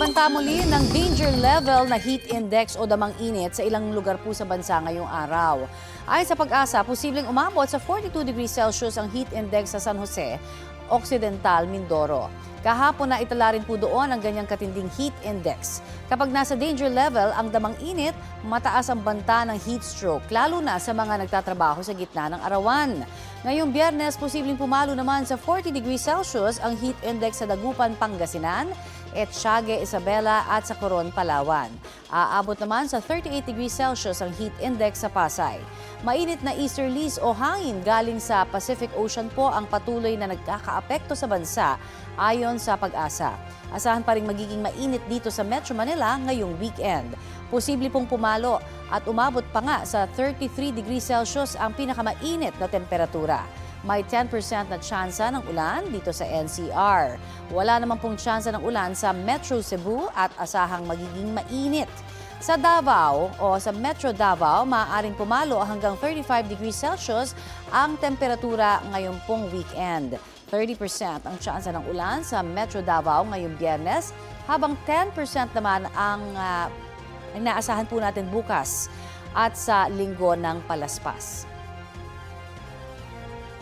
Nagbanta muli ng danger level na heat index o damang init sa ilang lugar po sa bansa ngayong araw. Ayon sa Pag-asa, posibleng umabot sa 42 degrees Celsius ang heat index sa San Jose, Occidental, Mindoro. Kahapon na itala rin po doon ang ganyang katinding heat index. Kapag nasa danger level ang damang init, mataas ang banta ng heat stroke, lalo na sa mga nagtatrabaho sa gitna ng arawan. Ngayong Biyernes, posibleng pumalo naman sa 40 degrees Celsius ang heat index sa Dagupan, Pangasinan, Etxague, Isabela at sa Coron, Palawan. Aabot naman sa 38 degrees Celsius ang heat index sa Pasay. Mainit na easterlies o hangin galing sa Pacific Ocean po ang patuloy na nagkakaapekto sa bansa ayon sa Pag-asa. Asahan pa rin magiging mainit dito sa Metro Manila ngayong weekend. Posible pong pumalo at umabot pa nga sa 33 degrees Celsius ang pinakamainit na temperatura. May 10% na tsansa ng ulan dito sa NCR. Wala naman pong tsansa ng ulan sa Metro Cebu at asahang magiging mainit. Sa Davao o sa Metro Davao, maaaring pumalo hanggang 35 degrees Celsius ang temperatura ngayong pong weekend. 30% ang tsansa ng ulan sa Metro Davao ngayong Biyernes, habang 10% naman ang inaasahan po natin bukas at sa linggo ng Palaspas.